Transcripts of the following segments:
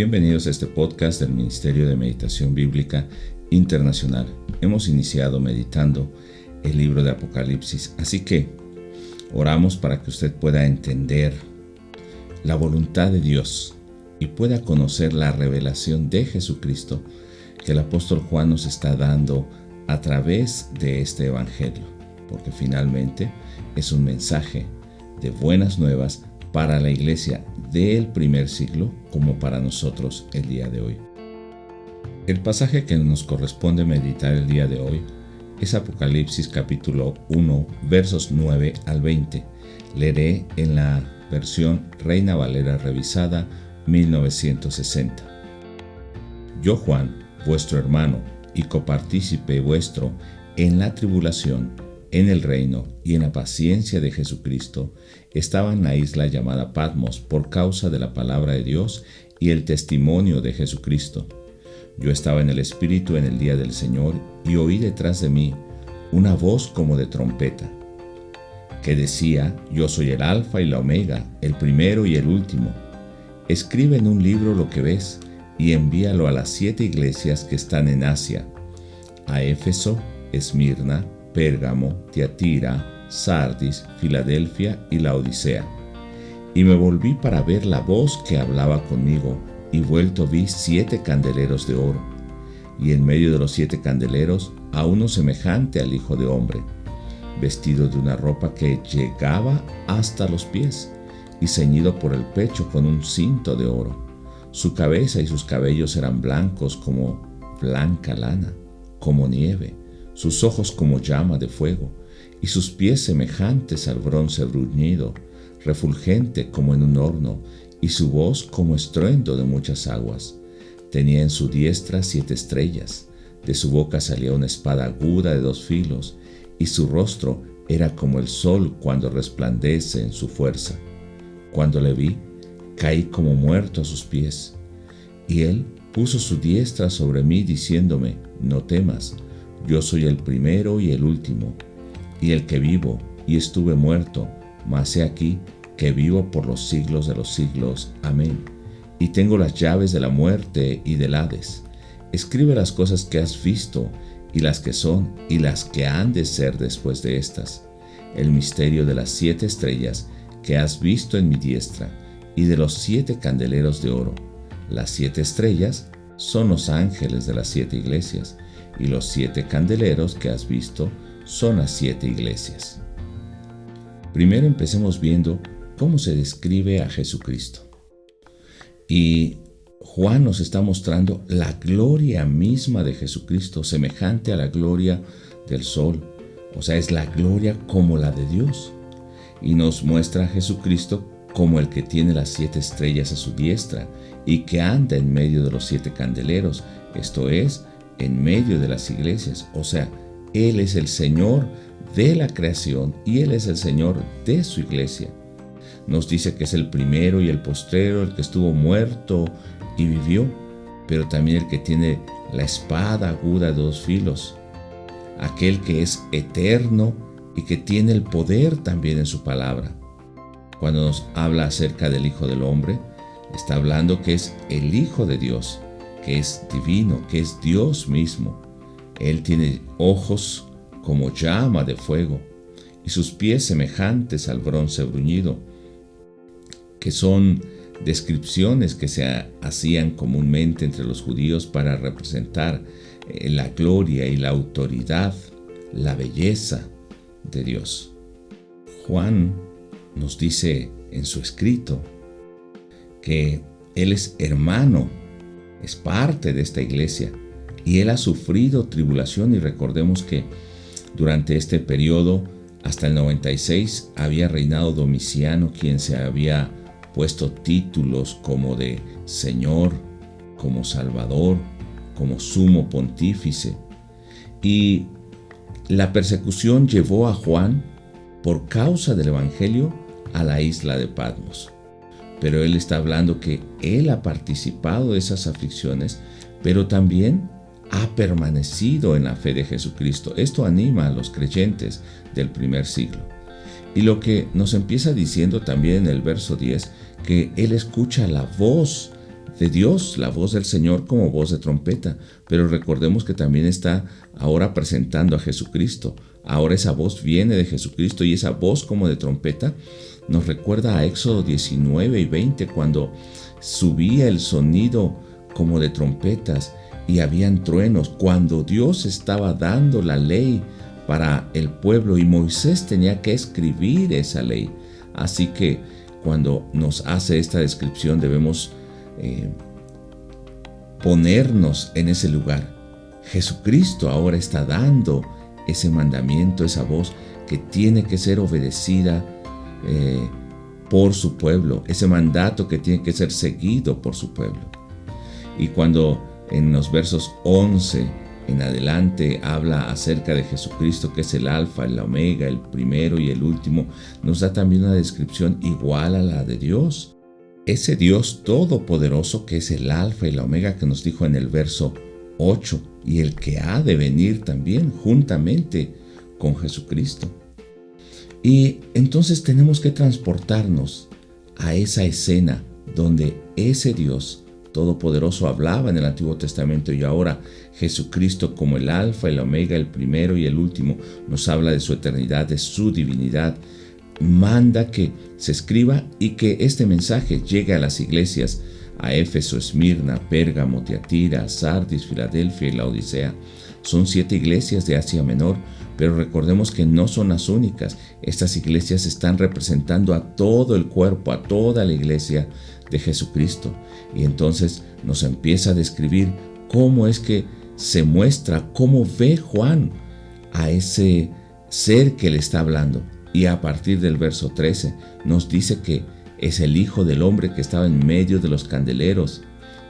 Bienvenidos a este podcast del Ministerio de Meditación Bíblica Internacional. Hemos iniciado meditando el libro de Apocalipsis, así que oramos para que usted pueda entender la voluntad de Dios y pueda conocer la revelación de Jesucristo que el apóstol Juan nos está dando a través de este evangelio, porque finalmente es un mensaje de buenas nuevas para la iglesia del primer siglo como para nosotros el día de hoy. El pasaje que nos corresponde meditar el día de hoy es Apocalipsis capítulo 1 versos 9 al 20. Leeré en la versión Reina Valera revisada 1960. Yo, Juan, vuestro hermano y copartícipe vuestro en la tribulación, en el reino y en la paciencia de Jesucristo, estaba en la isla llamada Patmos por causa de la palabra de Dios y el testimonio de Jesucristo. Yo estaba en el Espíritu en el día del Señor y oí detrás de mí una voz como de trompeta, que decía: Yo soy el Alfa y la Omega, el primero y el último. Escribe en un libro lo que ves y envíalo a las 7 iglesias que están en Asia: a Éfeso, Esmirna, Pérgamo, Tiatira, Sardis, Filadelfia y Laodicea. Y me volví para ver la voz que hablaba conmigo, y vuelto vi 7 candeleros de oro, y en medio de los 7 candeleros a uno semejante al Hijo de Hombre, vestido de una ropa que llegaba hasta los pies, y ceñido por el pecho con un cinto de oro. Su cabeza y sus cabellos eran blancos como blanca lana, como nieve, sus ojos como llama de fuego, y sus pies semejantes al bronce bruñido, refulgente como en un horno, y su voz como estruendo de muchas aguas. Tenía en su diestra 7 estrellas, de su boca salía una espada aguda de 2 filos, y su rostro era como el sol cuando resplandece en su fuerza. Cuando le vi, caí como muerto a sus pies, y él puso su diestra sobre mí diciéndome: No temas, yo soy el primero y el último, y el que vivo, y estuve muerto, mas he aquí que vivo por los siglos de los siglos. Amén. Y tengo las llaves de la muerte y del Hades. Escribe las cosas que has visto, y las que son, y las que han de ser después de estas. El misterio de las 7 estrellas que has visto en mi diestra, y de los 7 candeleros de oro. Las 7 estrellas son los ángeles de las 7 iglesias, y los 7 candeleros que has visto son las 7 iglesias. Primero empecemos viendo cómo se describe a Jesucristo. Y Juan nos está mostrando la gloria misma de Jesucristo, semejante a la gloria del sol. O sea, es la gloria como la de Dios. Y nos muestra a Jesucristo como el que tiene las 7 estrellas a su diestra y que anda en medio de los 7 candeleros, esto es, en medio de las iglesias. O sea, Él es el Señor de la creación y Él es el Señor de su iglesia. Nos dice que es el primero y el postrero, el que estuvo muerto y vivió, pero también el que tiene la espada aguda de 2 filos, aquel que es eterno y que tiene el poder también en su palabra. Cuando nos habla acerca del Hijo del Hombre, está hablando que es el Hijo de Dios, que es divino, que es Dios mismo. Él tiene ojos como llama de fuego y sus pies semejantes al bronce bruñido, que son descripciones que se hacían comúnmente entre los judíos para representar la gloria y la autoridad, la belleza de Dios. Juan nos dice en su escrito que él es hermano, es parte de esta iglesia y él ha sufrido tribulación. Y recordemos que durante este periodo, hasta el 96, había reinado Domiciano, quien se había puesto títulos como de Señor, como Salvador, como Sumo Pontífice. Y la persecución llevó a Juan, por causa del Evangelio, a la isla de Patmos. Pero él está hablando que él ha participado de esas aflicciones, pero también ha permanecido en la fe de Jesucristo. Esto anima a los creyentes del primer siglo. Y lo que nos empieza diciendo también en el verso 10, que él escucha la voz de Dios, la voz del Señor como voz de trompeta. Pero recordemos que también está ahora presentando a Jesucristo. Ahora esa voz viene de Jesucristo, y esa voz como de trompeta nos recuerda a Éxodo 19 y 20, cuando subía el sonido como de trompetas y habían truenos, cuando Dios estaba dando la ley para el pueblo y Moisés tenía que escribir esa ley. Así que cuando nos hace esta descripción debemos ponernos en ese lugar. Jesucristo ahora está dando ese mandamiento, esa voz que tiene que ser obedecida por su pueblo, ese mandato que tiene que ser seguido por su pueblo. Y cuando en los versos 11 en adelante habla acerca de Jesucristo, que es el alfa, el omega, el primero y el último, nos da también una descripción igual a la de Dios. Ese Dios todopoderoso que es el alfa y la omega, que nos dijo en el verso 8, y el que ha de venir también juntamente con Jesucristo. Y entonces tenemos que transportarnos a esa escena donde ese Dios todopoderoso hablaba en el Antiguo Testamento, y ahora Jesucristo, como el alfa, el omega, el primero y el último, nos habla de su eternidad, de su divinidad. Manda que se escriba y que este mensaje llegue a las iglesias, a Éfeso, Esmirna, Pérgamo, Tiatira, Sardis, Filadelfia y Laodicea. Son 7 iglesias de Asia Menor, pero recordemos que no son las únicas. Estas iglesias están representando a todo el cuerpo, a toda la iglesia de Jesucristo. Y entonces nos empieza a describir cómo es que se muestra, cómo ve Juan a ese ser que le está hablando. Y a partir del verso 13 nos dice que es el Hijo del Hombre que estaba en medio de los candeleros,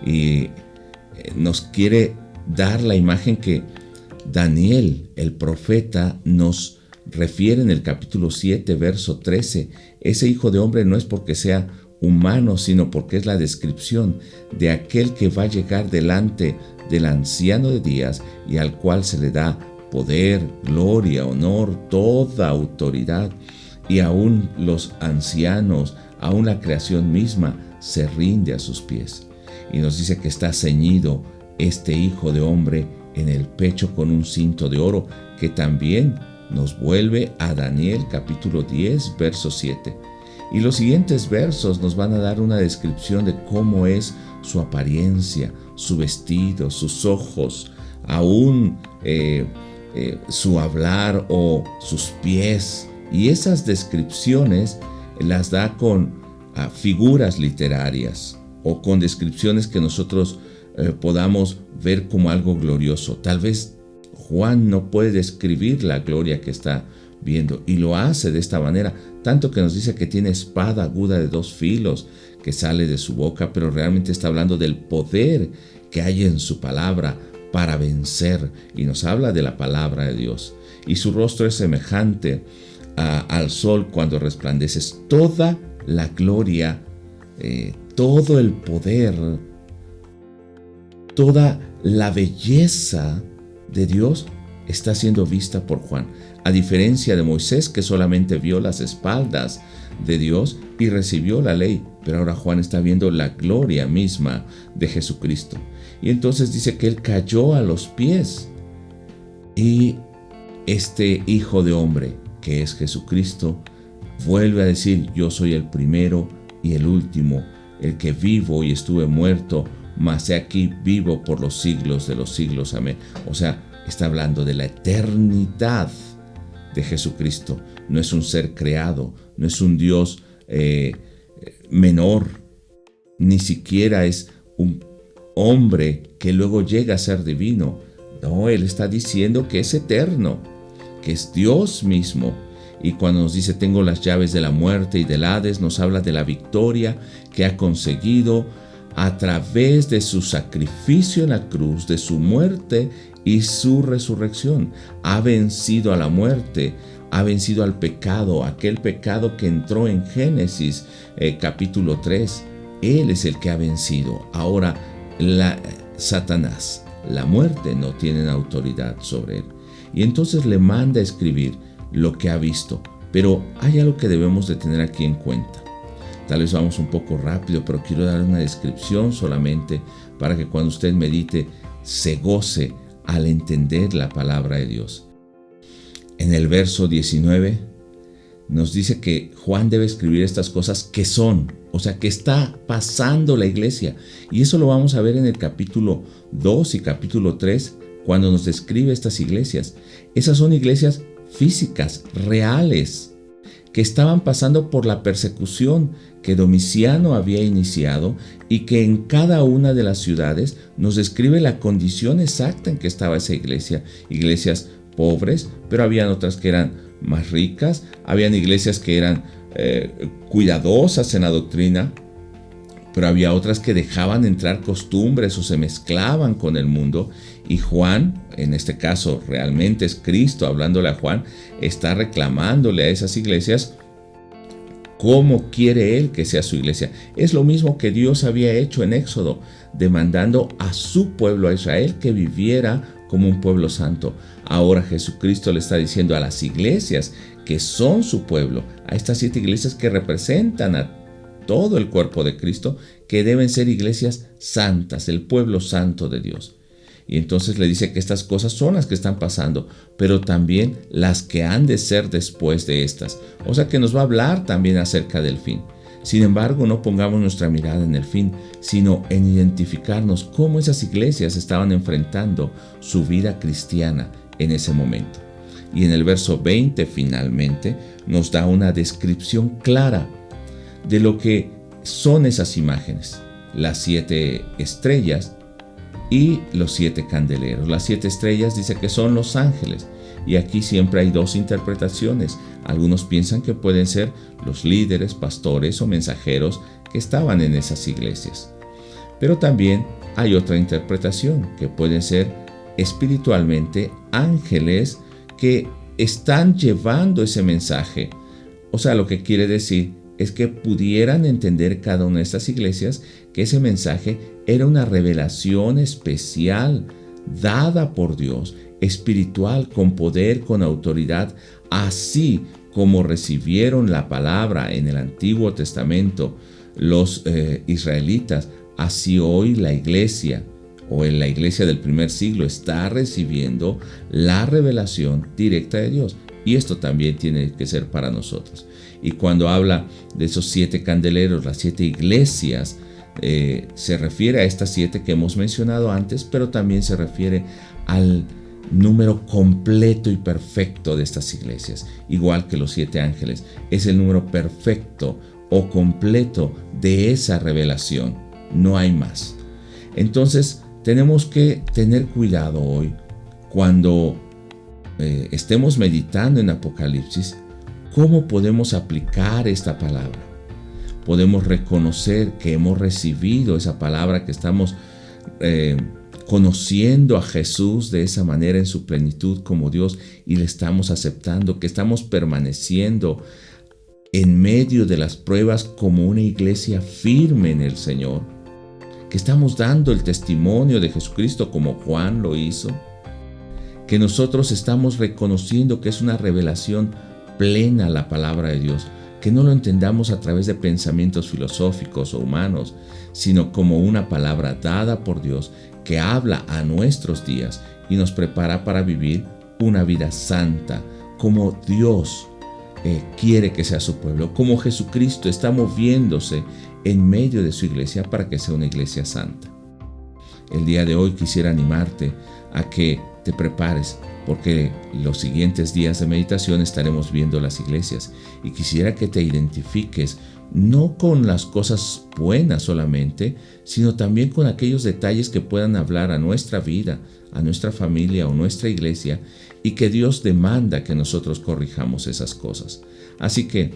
y nos quiere dar la imagen que Daniel, el profeta, nos refiere en el capítulo 7, verso 13. Ese Hijo de Hombre no es porque sea humano, sino porque es la descripción de aquel que va a llegar delante del anciano de días y al cual se le da poder, gloria, honor, toda autoridad. Y aún los ancianos, aún la creación misma se rinde a sus pies. Y nos dice que está ceñido este Hijo de Hombre en el pecho con un cinto de oro, que también nos vuelve a Daniel capítulo 10, verso 7. Y los siguientes versos nos van a dar una descripción de cómo es su apariencia, su vestido, sus ojos, aún su hablar o sus pies. Y esas descripciones las da con figuras literarias o con descripciones que nosotros podamos ver como algo glorioso. Tal vez Juan no puede describir la gloria que está viendo, y lo hace de esta manera, tanto que nos dice que tiene espada aguda de 2 filos que sale de su boca, pero realmente está hablando del poder que hay en su palabra para vencer, y nos habla de la palabra de Dios. Y su rostro es semejante al sol cuando resplandece. Toda la gloria, todo el poder, toda la belleza de Dios está siendo vista por Juan, a diferencia de Moisés, que solamente vio las espaldas de Dios y recibió la ley, pero ahora Juan está viendo la gloria misma de Jesucristo. Y entonces dice que él cayó a los pies, y este Hijo de Hombre, que es Jesucristo, vuelve a decir: yo soy el primero y el último, el que vivo y estuve muerto, mas he aquí vivo por los siglos de los siglos. Amén. O sea, está hablando de la eternidad de Jesucristo. No es un ser creado, no es un Dios menor, ni siquiera es un hombre que luego llega a ser divino. No, él está diciendo que es eterno, que es Dios mismo. Y cuando nos dice: tengo las llaves de la muerte y del Hades, nos habla de la victoria que ha conseguido a través de su sacrificio en la cruz, de su muerte y su resurrección. Ha vencido a la muerte, ha vencido al pecado, aquel pecado que entró en Génesis capítulo 3. Él es el que ha vencido. Ahora Satanás, la muerte, no tienen autoridad sobre él. Y entonces le manda a escribir lo que ha visto. Pero hay algo que debemos de tener aquí en cuenta. Tal vez vamos un poco rápido, pero quiero dar una descripción solamente para que cuando usted medite se goce al entender la palabra de Dios. En el verso 19 nos dice que Juan debe escribir estas cosas que son, o sea, que está pasando la iglesia. Y eso lo vamos a ver en el capítulo 2 y capítulo 3, cuando nos describe estas iglesias. Esas son iglesias físicas, reales, que estaban pasando por la persecución que Domiciano había iniciado y que en cada una de las ciudades nos describe la condición exacta en que estaba esa iglesia. Iglesias pobres, pero habían otras que eran más ricas, habían iglesias que eran cuidadosas en la doctrina, pero había otras que dejaban entrar costumbres o se mezclaban con el mundo. Y Juan, en este caso realmente es Cristo hablándole a Juan, está reclamándole a esas iglesias cómo quiere él que sea su iglesia. Es lo mismo que Dios había hecho en Éxodo, demandando a su pueblo, a Israel, que viviera como un pueblo santo. Ahora Jesucristo le está diciendo a las iglesias que son su pueblo, a estas 7 iglesias que representan a todo el cuerpo de Cristo, que deben ser iglesias santas, el pueblo santo de Dios. Y entonces le dice que estas cosas son las que están pasando, pero también las que han de ser después de estas. O sea que nos va a hablar también acerca del fin. Sin embargo, no pongamos nuestra mirada en el fin, sino en identificarnos cómo esas iglesias estaban enfrentando su vida cristiana en ese momento. Y en el verso 20 finalmente nos da una descripción clara de lo que son esas imágenes, las 7 estrellas y los 7 candeleros. Las 7 estrellas dice que son los ángeles, y aquí siempre hay 2 interpretaciones. Algunos piensan que pueden ser los líderes, pastores o mensajeros que estaban en esas iglesias. Pero también hay otra interpretación, que pueden ser espiritualmente ángeles que están llevando ese mensaje. O sea, lo que quiere decir es que pudieran entender cada una de estas iglesias que ese mensaje era una revelación especial dada por Dios, espiritual, con poder, con autoridad, así como recibieron la palabra en el Antiguo Testamento los israelitas, así hoy la iglesia o en la iglesia del primer siglo está recibiendo la revelación directa de Dios. Y esto también tiene que ser para nosotros. Y cuando habla de esos 7 candeleros, las 7 iglesias, se refiere a estas 7 que hemos mencionado antes, pero también se refiere al número completo y perfecto de estas iglesias, igual que los 7 ángeles. Es el número perfecto o completo de esa revelación, no hay más. Entonces tenemos que tener cuidado hoy cuando estemos meditando en Apocalipsis, cómo podemos aplicar esta palabra. Podemos reconocer que hemos recibido esa palabra, que estamos conociendo a Jesús de esa manera en su plenitud como Dios y le estamos aceptando, que estamos permaneciendo en medio de las pruebas como una iglesia firme en el Señor, que estamos dando el testimonio de Jesucristo como Juan lo hizo, que nosotros estamos reconociendo que es una revelación plena la palabra de Dios, que no lo entendamos a través de pensamientos filosóficos o humanos, sino como una palabra dada por Dios que habla a nuestros días y nos prepara para vivir una vida santa, como Dios quiere que sea su pueblo, como Jesucristo está moviéndose en medio de su iglesia para que sea una iglesia santa. El día de hoy quisiera animarte a que te prepares, porque los siguientes días de meditación estaremos viendo las iglesias y quisiera que te identifiques no con las cosas buenas solamente, sino también con aquellos detalles que puedan hablar a nuestra vida, a nuestra familia o nuestra iglesia, y que Dios demanda que nosotros corrijamos esas cosas. Así que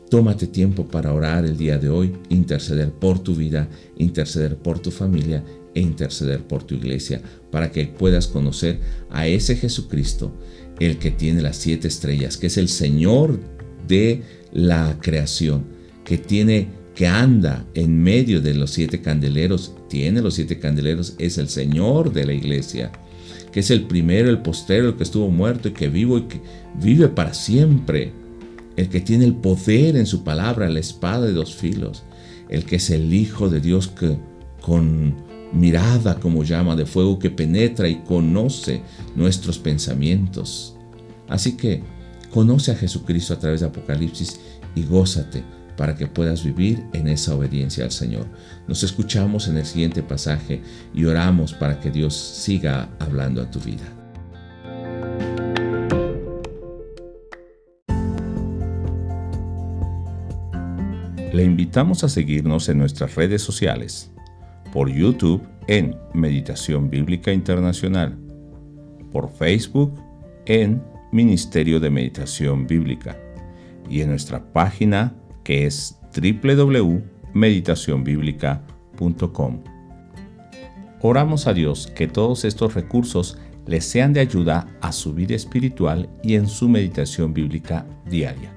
tómate tiempo para orar el día de hoy, interceder por tu vida, interceder por tu familia e interceder por tu iglesia, para que puedas conocer a ese Jesucristo, el que tiene las 7 estrellas, que es el Señor de la creación, que anda en medio de los 7 candeleros, tiene los 7 candeleros, es el Señor de la iglesia, que es el primero, el postero, el que estuvo muerto y que vivo y que vive para siempre, el que tiene el poder en su palabra, la espada de dos filos, el que es el Hijo de Dios que con mirada como llama de fuego que penetra y conoce nuestros pensamientos. Así que conoce a Jesucristo a través de Apocalipsis y gózate para que puedas vivir en esa obediencia al Señor. Nos escuchamos en el siguiente pasaje y oramos para que Dios siga hablando a tu vida. Le invitamos a seguirnos en nuestras redes sociales, por YouTube en Meditación Bíblica Internacional, por Facebook en Ministerio de Meditación Bíblica y en nuestra página que es www.meditacionbiblica.com. Oramos a Dios que todos estos recursos les sean de ayuda a su vida espiritual y en su meditación bíblica diaria.